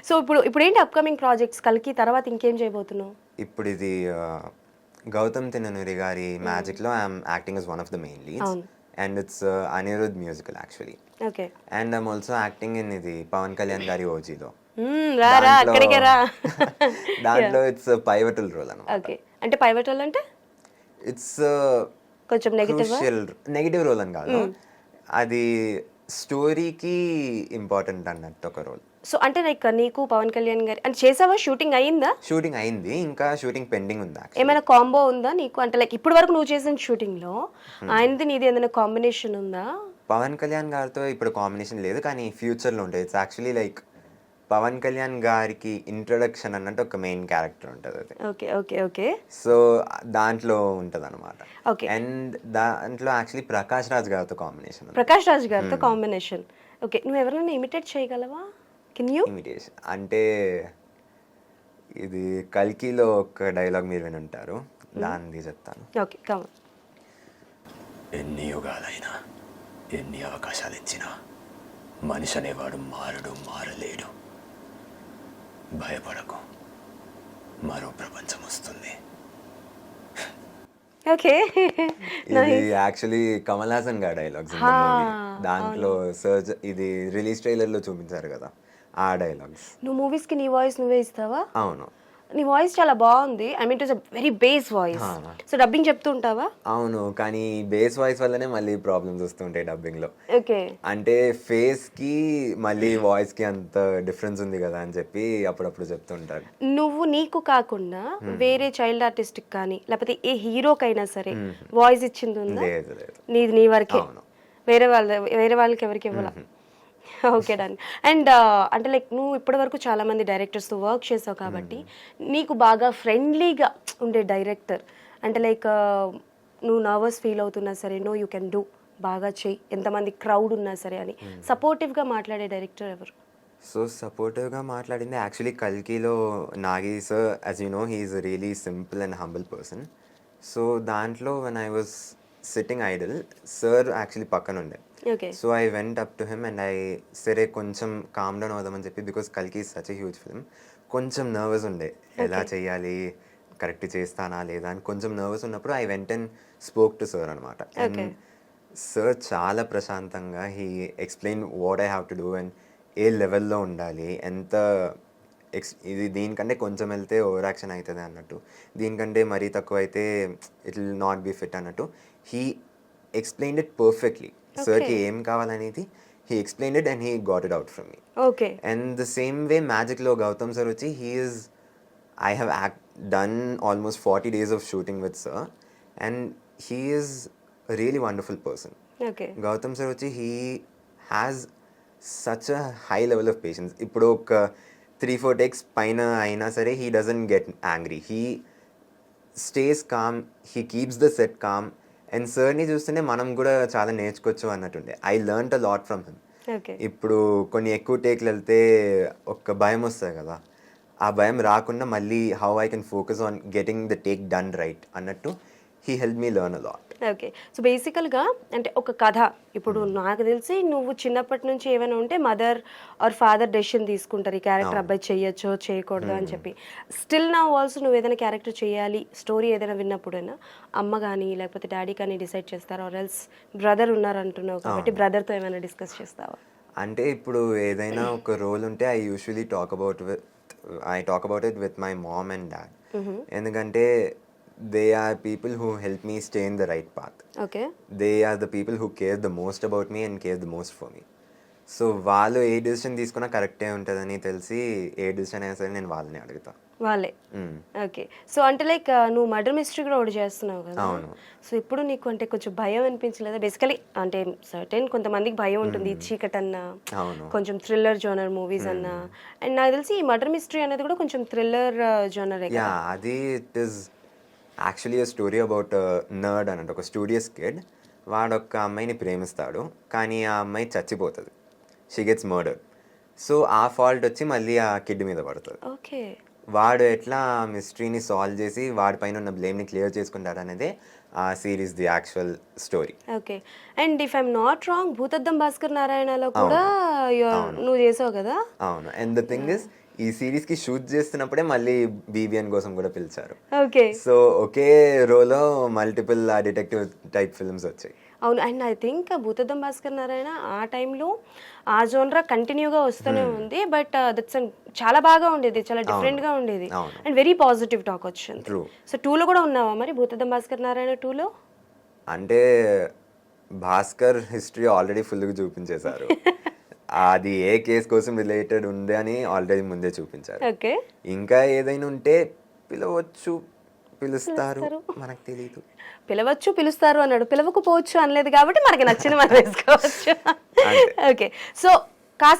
So ఇప్పుడు ఏంటి upcoming projects కల్కి తర్వాత ఇంకేం చేయబోతున్నావు? ఇప్పుడు ఇది గౌతమ్ తిన్ననూరి గారి మ్యాజిక్లో I'm acting as one of the main leads and it's Anirudh musical actually. Okay. And I'm also acting in ఇది పవన్ కళ్యాణ్ గారి ఓజీలో. రారా అక్కడికే రా. దాంట్లో ఇట్స్ పైవటల్ రోల్ అనమాట. ఓకే. అంటే పైవటల్ అంటే ఇట్స్ కొంచెం నెగిటివ్ రోల్ అని కాదు, అది స్టోరీకి ఇంపార్టెంట్ అన్నట్టు ఒక రోల్. సో అంటే లైక్ నీకు పవన్ కళ్యాణ్ గారి అంటే చేసావా? షూటింగ్ అయ్యిందా? షూటింగ్ అయింది, ఇంకా షూటింగ్ పెండింగ్ ఉంది. ఏమైనా కాంబో ఉందా నీకు? అంటే లైక్ ఇప్పటి వరకు నువ్వు చేసిన షూటింగ్ లో ఆయనది నీది ఏదైనా కాంబినేషన్ ఉందా? పవన్ కళ్యాణ్ గారితో ఇప్పుడు కాంబినేషన్ లేదు, కానీ ఫ్యూచర్లో ఉంటుంది. It's actually like Pawan Kalyan గారికి ఇంట్రొడక్షన్ అన్నట్టు ఒక మెయిన్ క్యారెక్టర్ ఉంటుంది అది. Okay okay okay. సో దాంట్లో ఉంటుంది అనమాట. ఓకే. అండ్ దాంట్లో యాక్చువల్లీ ప్రకాష్ రాజ్ గారితో కాంబినేషన్. ప్రకాష్ రాజ్ గారితో కాంబినేషన్. ఓకే. నువ్వు ఎవరైనా ఇమిటేట్ చేయగలవా? Can you? ఇమిటేషన్ అంటే ఇది కల్కిలో ఒక డైలాగ్ మీరు విని ఉంటారు, దాన్ని చెప్తాను. Okay come. ఎన్ని యుగాలైనా ఎన్ని అవకాశాలు ఇచ్చినా మనిషి అనేవాడు మారలేడు. భయపడకు, మరో ప్రపంచం వస్తుంది. ఓకే. ఇది యాక్చువల్లీ కమల్ హాసన్ గారి డైలాగ్స్. దాంట్లో సర్జ్ ఇది రిలీజ్ ట్రైలర్ లో చూపించారు కదా, ఆ డైలాగ్స్. నువ్వు మూవీస్ కి నీ వాయిస్ నువ్వే ఇస్తావా? అవును. నీ వాయిస్ చాలా బాగుంది. I mean it is a very base voice. So dubbing చెప్తూ ఉంటావా? అవును, కానీ బేస్ వాయిస్ వల్లనే మళ్ళీ ప్రాబ్లమ్స్ వస్తుంటాయి డబ్బింగ్ లో. ఓకే. అంటే ఫేస్ కి మళ్ళీ వాయిస్ కి అంత డిఫరెన్స్ ఉంది కదా అని చెప్పి అప్పుడప్పుడు చెప్తుంటారు. నువ్వు నీకు కాకుండా వేరే చైల్డ్ ఆర్టిస్ట్ కానీ లేకపోతే ఏ హీరోకైనా సరే వాయిస్ ఇచ్చింది ఉందా? లేదు లేదు. నీది నీ వరకే, వేరే వాళ్ళకి ఎవరికి ఇవ్వాల? Okay done. అండ్ అంటే లైక్ నువ్వు ఇప్పటి వరకు చాలా మంది డైరెక్టర్స్తో వర్క్ చేసావు కాబట్టి నీకు బాగా ఫ్రెండ్లీగా ఉండే డైరెక్టర్ అంటే లైక్ నువ్వు నర్వస్ ఫీల్ అవుతున్నా సరే నో యూ కెన్ డూ, బాగా చెయ్యి, ఎంతమంది క్రౌడ్ ఉన్నా సరే అని సపోర్టివ్గా మాట్లాడే డైరెక్టర్ ఎవరు? సో సపోర్టివ్గా మాట్లాడింది యాక్చువల్లీ కల్కిలో Nagi sir. As you know he is really simple and humble person. So దాంట్లో when I was sitting idle, sir actually పక్కన ఉండే. Okay. So I went up to him and I సరే కొంచెం calm down అవుదామని చెప్పి, because కల్కి is such a huge film, కొంచెం nervous ఉండే, ఎలా చేయాలి, కరెక్ట్ చేస్తానా లేదా అని కొంచెం నర్వస్ ఉన్నప్పుడు I went and spoke to sir అనమాట. అండ్ సార్ చాలా ప్రశాంతంగా he explain what I have to do and ఏ లెవెల్లో ఉండాలి, ఎంత ఇది దీనికంటే కొంచెం వెళ్తే ఓవర్ యాక్షన్ అవుతుంది అన్నట్టు, దీనికంటే మరీ తక్కువ అయితే it will not be fit అన్నట్టు హీ ఎక్స్ప్లెయిన్డ్ ఇట్ పర్ఫెక్ట్లీ. సార్కి ఏం కావాలనేది he explained it and he got it out from me. Okay. And the same way మ్యాజిక్లో గౌతమ్ సార్ వచ్చి I have done almost 40 days of shooting with sir and he is a really wonderful person. Okay. Gautam sir వచ్చి he has such a high level of patience. ఇప్పుడు ఒక 3-4 takes పైన అయినా సరే he doesn't get angry, he stays calm, he keeps the set calm. And సార్ని చూస్తుంటే మనం కూడా చాలా నేర్చుకోవచ్చు అన్నట్టుండే. I learned a lot from him. ఇప్పుడు కొన్ని ఎక్కువ టేక్లు వెళ్తే ఒక భయం వస్తుంది కదా, ఆ భయం రాకుండా మళ్ళీ how I can focus on getting the take done right అన్నట్టు he help me learn a lot. Okay. So బేసికల్గా అంటే ఒక కథ, ఇప్పుడు నాకు తెలిసి నువ్వు చిన్నప్పటి నుంచి ఏమైనా ఉంటే మదర్ ఆర్ ఫాదర్ డెసిషన్ తీసుకుంటారు ఈ క్యారెక్టర్ అబ్బాయి చేయొచ్చో చేయకూడదు అని చెప్పి. స్టిల్ నా ఆల్సో నువ్వు ఏదైనా క్యారెక్టర్ చేయాలి స్టోరీ ఏదైనా విన్నప్పుడైనా అమ్మ కానీ లేకపోతే డాడీ కానీ డిసైడ్ చేస్తారా? ఆర్ ఎల్స్ బ్రదర్ ఉన్నారు అంటున్నావు కాబట్టి బ్రదర్తో ఏమైనా డిస్కస్ చేస్తావా? అంటే ఇప్పుడు ఏదైనా ఒక రోల్ ఉంటే I usually talk about it with my mom and dad. ఎందుకంటే they are people who help me stay in the right path. Okay. They are the people who care the most about me and care the most for me. So వాళ్ళు ఏ decision తీసుకున్నా కరెక్టే ఉంటుందని తెలిసి ఏ decision అయినా సరే నేను వాళ్ళని అడుగుతా. వాళ్ళే. ఓకే. సో అంటే లైక్ నువ్వు మర్డర్ మిస్టరీ కూడా ఒకటి చేస్తున్నావు కదా. అవును. సో ఇప్పుడు నీకు అంటే కొంచెం భయం అనిపించలేదా? బేసికలీ అంటే సర్టెన్ కొంతమందికి భయం ఉంటుంది, చీకట్ అన్నా, కొంచెం థ్రిల్లర్ జోనర్ మూవీస్ అన్నా, అండ్ నాకు తెలిసి ఈ మర్డర్ మిస్టరీ అనేది కూడా కొంచెం థ్రిల్లర్ జోనరే కదా. అది it is actually a story about nerd అన్నట్టు, ఒక స్టూడియస్ కిడ్. వాడు ఒక అమ్మాయిని ప్రేమిస్తాడు, కానీ ఆ అమ్మాయి చచ్చిపోతుంది, షీ గెట్స్ మర్డర్డ్. సో ఆ ఫాల్ట్ వచ్చి మళ్ళీ ఆ కిడ్ మీద పడుతుంది. ఓకే. వాడు ఎట్లా ఆ మిస్టరీని సాల్వ్ చేసి వాడిపైన ఉన్న బ్లేమ్ని క్లియర్ చేసుకుంటాడు అనేది ఆ series the actual story. Okay. And if I'm not wrong Bhoothaddam Bhaskar నారాయణలో కూడా నువ్వు చేసావు కదా. అవును. అండ్ ద థింగ్ ఇస్ ఈ సిరీస్ కి షూట్ చేస్తున్నప్పుడే మళ్ళీ బీబీఎన్ కోసం కూడా పిలిచారు. ఓకే. సో ఒకే రోలో మల్టిపుల్ ఆ డిటెక్టివ్ టైప్ ఫిల్మ్స్ వచ్చాయి. అవును. And I think Bhoothaddam Bhaskar Narayana ఆ టైంలో ఆ జోనరా కంటిన్యూగా వస్తూనే ఉంది. బట్ దట్స్ చాలా బాగా ఉండేది, చాలా డిఫరెంట్గా ఉండేది అండ్ వెరీ పాజిటివ్ టాక్ వచ్చింది. సో 2లో కూడా ఉన్నావా మరి భూతద్దం భాస్కర్ నారాయణ 2లో? అంటే భాస్కర్ హిస్టరీ ఆల్రెడీ ఫుల్గా చూపించేశారు. అది ఏ కేసు కోసం రిలేటెడ్ ఉంది అని ఆల్రెడీ ముందే చూపించారు. ఓకే. ఇంకా ఏదైనా ఉంటే పిలవచ్చు, పిలుస్తారు, మనకు తెలియదు. పిలవచ్చు, పిలుస్తారు అన్నాడు, పిలవకపోవచ్చు అనలేదు కాబట్టి మనకి నచ్చింది మనం వేసుకోవచ్చు. ఓకే. సో